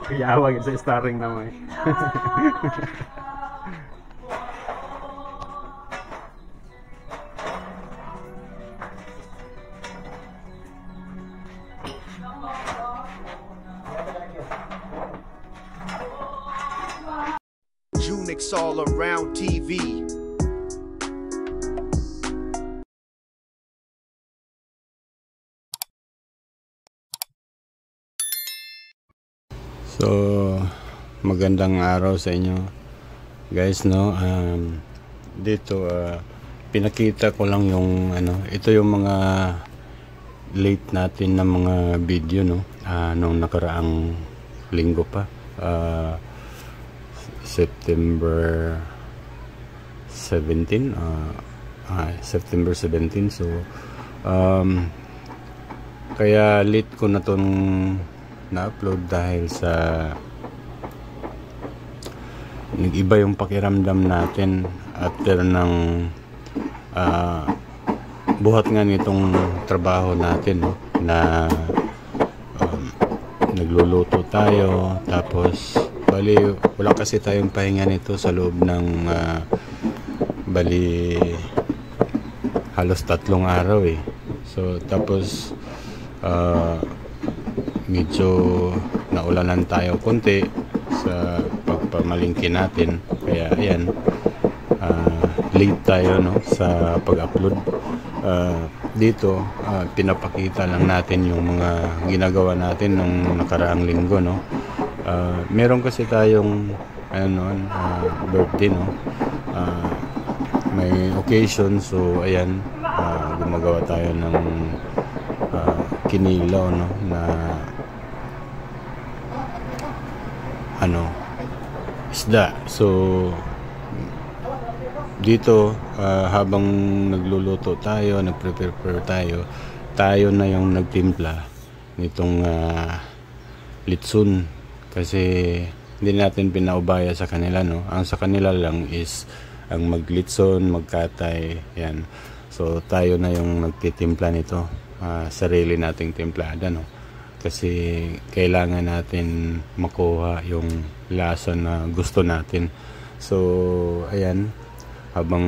Kuyawag sa starring naman. Unix all around TV. So, magandang araw sa inyo guys, no. Dito pinakita ko lang yung ito yung mga late natin na mga video, no, nung nakaraang linggo pa, September 17. September 17. So kaya late ko na tong na-upload dahil sa nag-iba yung pakiramdam natin after ng buhat nga nitong trabaho natin, no? Na nagluluto tayo, tapos bali wala kasi tayong pahinga nito sa loob ng bali halos 3 araw eh. So tapos medyo naulanan tayo konti sa pagpamalingki natin, kaya ayan, late tayo, no, sa pag-upload. Dito pinapakita lang natin yung mga ginagawa natin nung nakaraang linggo, no. Meron kasi tayong birthday, no, may occasion, so ayan, gumagawa tayo ng kinilaw, no, na isda. So dito habang nagluluto tayo, nagprepare tayo na yung nagtimpla nitong litsun, kasi hindi natin pinaubaya sa kanila, no. Ang sa kanila lang is ang maglitson, magkatay, yan. So tayo na yung nagtitimpla nito, sarili nating timplada, no, kasi kailangan natin makuha yung lasa na gusto natin. So ayan, habang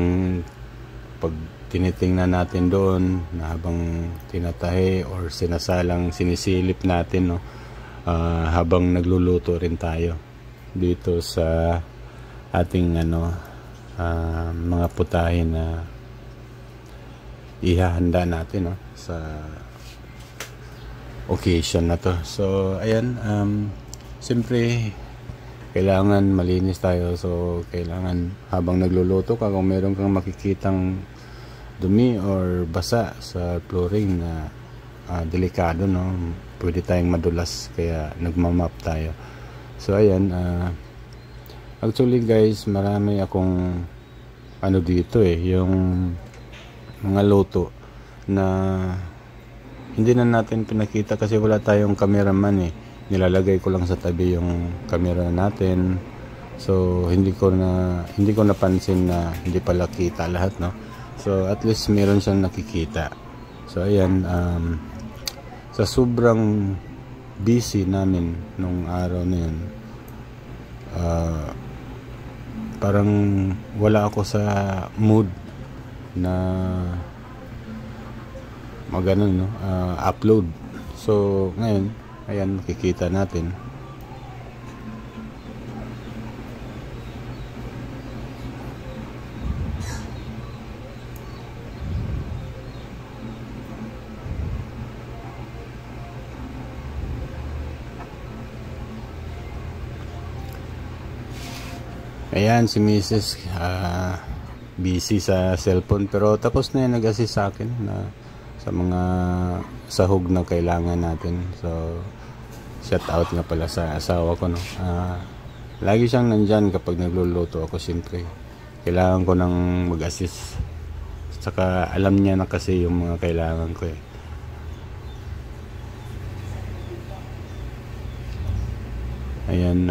pag tinitingnan natin doon, na habang tinatahi or sinisilip natin, no, habang nagluluto rin tayo dito sa ating mga putahe na ihahanda natin, no, sa occasion na to. So ayan, siyempre kailangan malinis tayo. So kailangan habang nagluluto ka, kung meron kang makikitang dumi or basa sa flooring na delikado, no, pwede tayong madulas, kaya nagmamap tayo. So ayan, actually guys, marami akong dito yung mga luto na hindi na natin pinakita kasi wala tayong cameraman eh. Nilalagay ko lang sa tabi yung camera natin. So hindi ko napansin na hindi pala kita lahat, no. So at least meron siyang nakikita. So ayan, sa sobrang busy namin nung araw na yun, parang wala ako sa mood na no, upload. So ngayon, ayan, makikita natin. Ayan, si Mrs. Busy sa cellphone, pero tapos na yung nag-assist sa akin na sa mga sahog na kailangan natin. So shout out nga pala sa asawa ko, no. Lagi siyang nandyan kapag nagluluto ako. Siyempre kailangan ko nang mag-assist, saka alam niya na kasi yung mga kailangan ko eh. Ayan,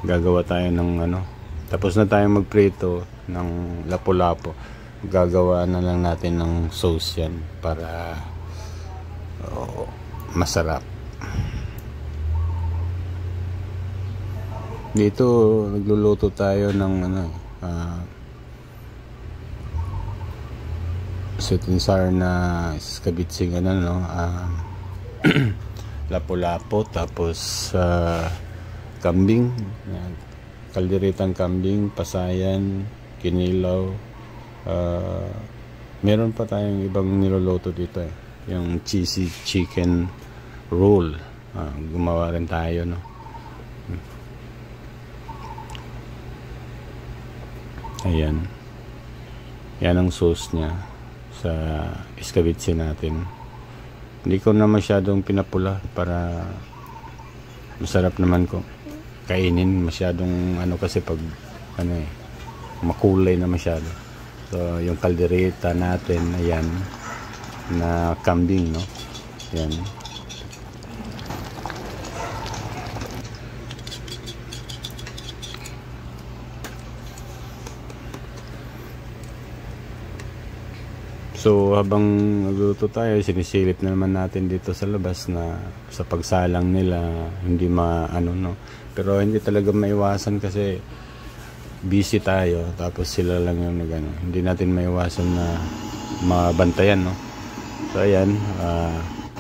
gagawa tayo ng tapos na tayo magprito ng lapu-lapu, gagawa na lang natin ng sauce yan para masarap. Dito nagluluto tayo ng ano, sweet and sour na skabitsing ano, no, lapu-lapu, tapos kambing, kalderetang kambing, pasayan, kinilaw. Meron pa tayong ibang niluluto dito yung cheesy chicken roll. Gumawa rin tayo, no. Ayan, yan ang sauce niya sa iskabitsi natin. Hindi ko na masyadong pinapula para masarap naman ko kainin. Masyadong ano kasi pag ano makulay na masyado. So yung kaldereta natin, ayan, na kambing, no, ayan. So habang nagluto tayo, sinisilip na naman natin dito sa labas na sa pagsalang nila hindi maano, no. Pero hindi talaga maiwasan kasi busy tayo, tapos sila lang yung nagano. Hindi natin maiwasan na mabantayan, no. So ayan,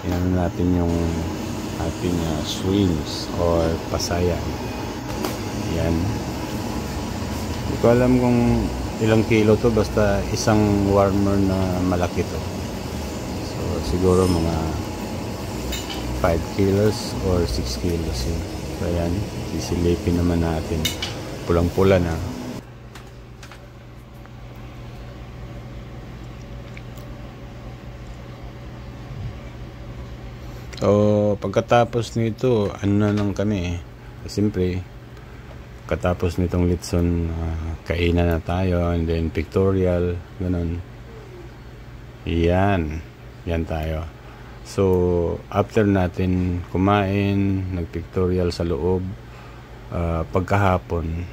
inano natin yung ating shrimps or pasayan. Ayan. Hindi ko alam kung ilang kilo to, basta isang warmer na malaki to. So siguro mga 5 kilos or 6 kilos yun. So ayan, sisilipin naman natin. Pulang-pula na. So pagkatapos nito, ano na lang kami siyempre katapos nitong litson, kainan na tayo, and then pictorial, ganun. Yan tayo. So after natin kumain, nagpictorial sa loob, pagkahapon,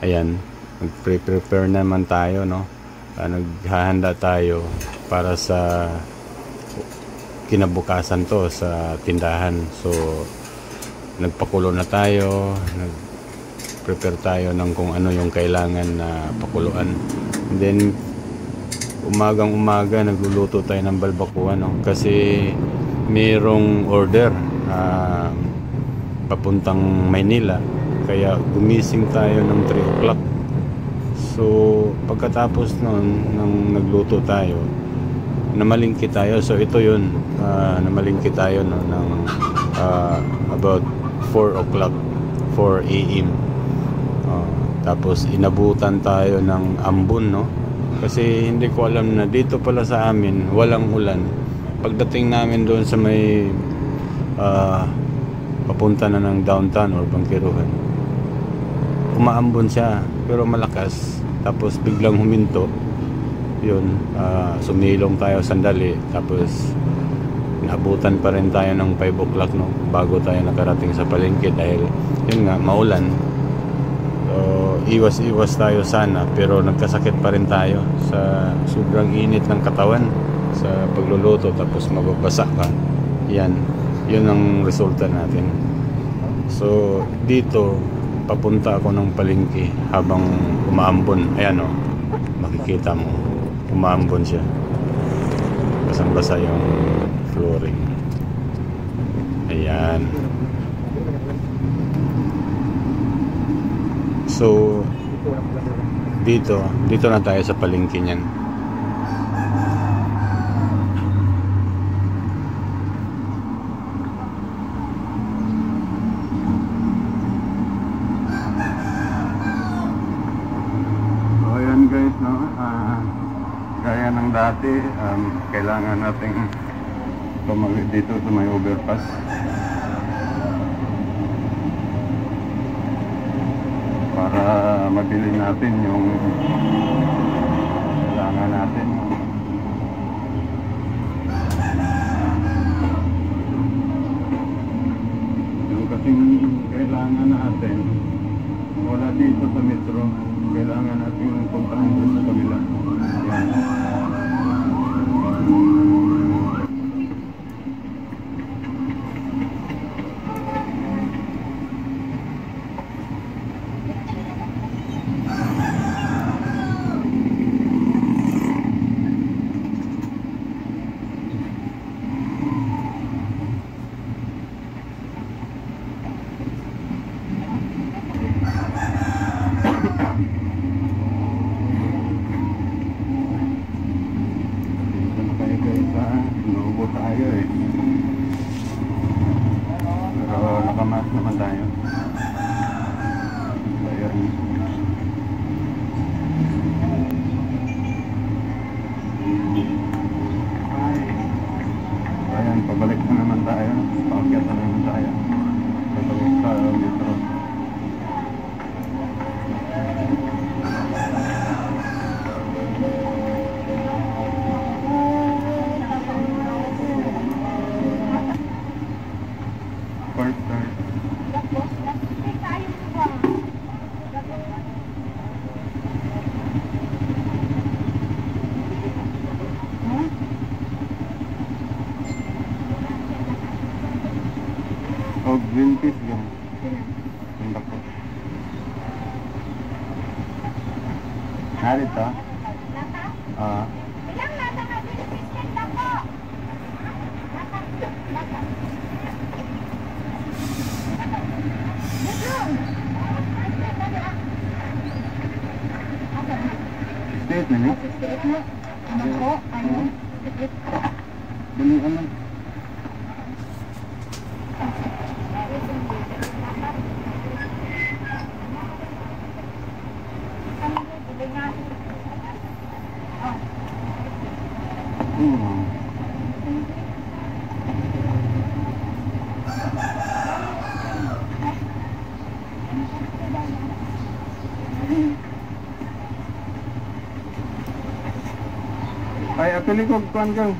ayan, nagprepare naman tayo, no. Naghahanda tayo para sa kinabukasan to sa tindahan. So nagpakulo na tayo, prepare tayo ng kung ano yung kailangan na pakuluan. And then umagang umaga nagluluto tayo ng balbacoa, no? Kasi mayroong order papuntang Maynila, kaya gumising tayo ng 3 o'clock. So pagkatapos nun nang nagluto tayo, namalingki tayo. So ito yun, namalingki tayo, no, ng about 4 o'clock, 4 AM. Tapos inabutan tayo ng ambon, no, kasi hindi ko alam na dito pala sa amin walang ulan. Pagdating namin doon sa may papunta na ng downtown or Bangkiruhan, umaambon siya pero malakas, tapos biglang huminto. Yun, sumilong tayo sandali, tapos naabutan pa rin tayo ng 5 o'clock, no, bago tayo nakarating sa palengke dahil yun nga, maulan. So iwas-iwas tayo sana, pero nagkasakit pa rin tayo sa sobrang init ng katawan sa pagluluto, tapos mababasa ka. Yun ang resulta natin. So dito papunta ako ng palengke habang umaambon. Ayan, o, makikita mo, umaambon siya, basang-basa yung flooring. Ayan. So dito na tayo sa palengke niyan. So ayan guys, no, gaya ng dati, kailangan nating tumawid dito sa may overpass para mabili natin yung kailangan natin. Yung kasing kailangan natin wala dito sa metro, kailangan natin puntahan doon sa kabila. Yan. Green peas yung tinda ko. Narito? Ah. Straight na niya? Straight na. Ano po? Ano? Dali naman. Ay, apili ko kuan kang.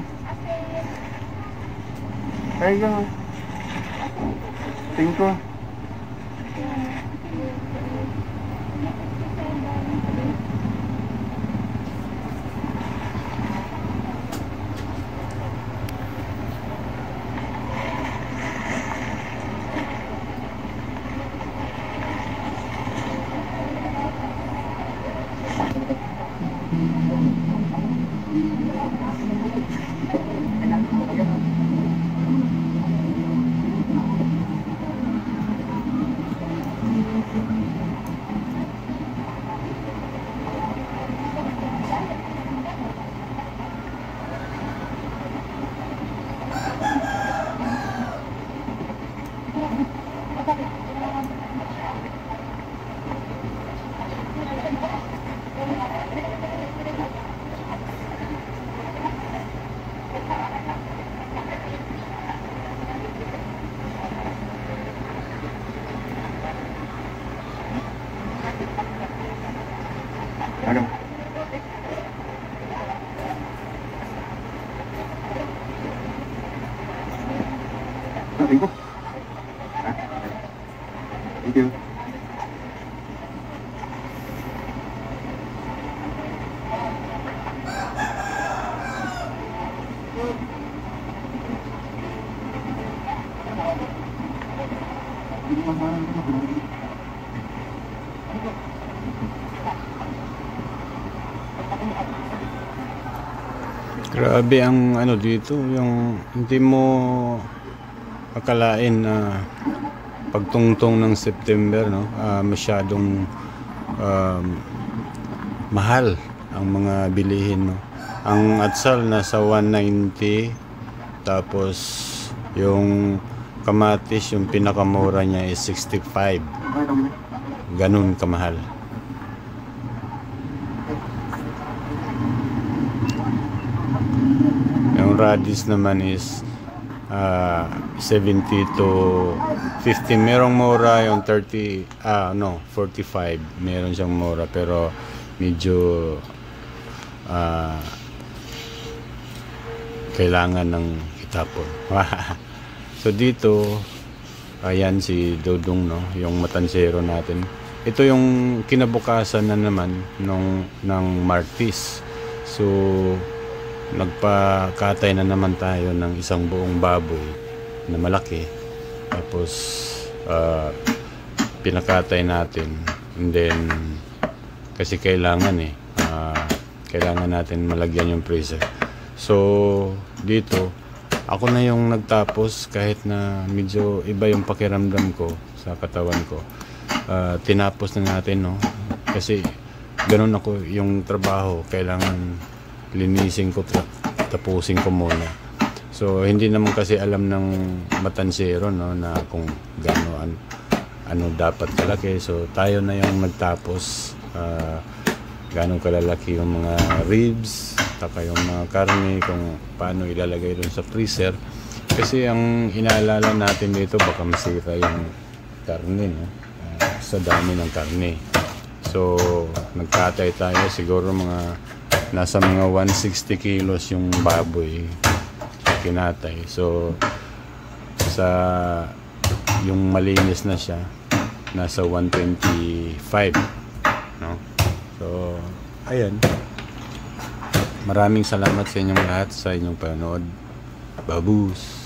Kaya kang. Tingko. Ano? Tingko. Thank you. Grabe ang ano dito, yung hindi mo akalain na pagtungtong ng September, no, masyadong mahal ang mga bilihin, no. Ang atsal nasa 190, tapos yung kamatis, yung pinakamura niya is 65. Ganun kamahal. Yung radish naman is 70 to 50. Merong mura yung 30, 45. Meron siyang mura pero medyo kailangan ng itapon. So dito, ayan si Dodong, no, yung matansero natin. Ito yung kinabukasan na naman ng Martis. So nagpakatay na naman tayo ng isang buong baboy na malaki, tapos pinakatay natin, and then kasi kailangan natin malagyan yung freezer. So dito ako na yung nagtapos, kahit na medyo iba yung pakiramdam ko sa katawan ko. Tinapos na natin, no, kasi ganun ako yung trabaho, kailangan linisin ko, tapusin ko muna. So hindi naman kasi alam ng matansero, no, na kung ano dapat kalaki. So tayo na yung nagtapos, gano'ng kalalaki yung mga ribs, taka yung mga karne, kung paano ilalagay doon sa freezer. Kasi ang inaalala natin dito, baka masira yung karne, no, sa dami ng karne. So nagkatay tayo, siguro nasa mga 160 kilos yung baboy kinatay. So yung malinis na siya, nasa 125, no? So ayan, maraming salamat sa inyong lahat sa inyong panonood. Babus.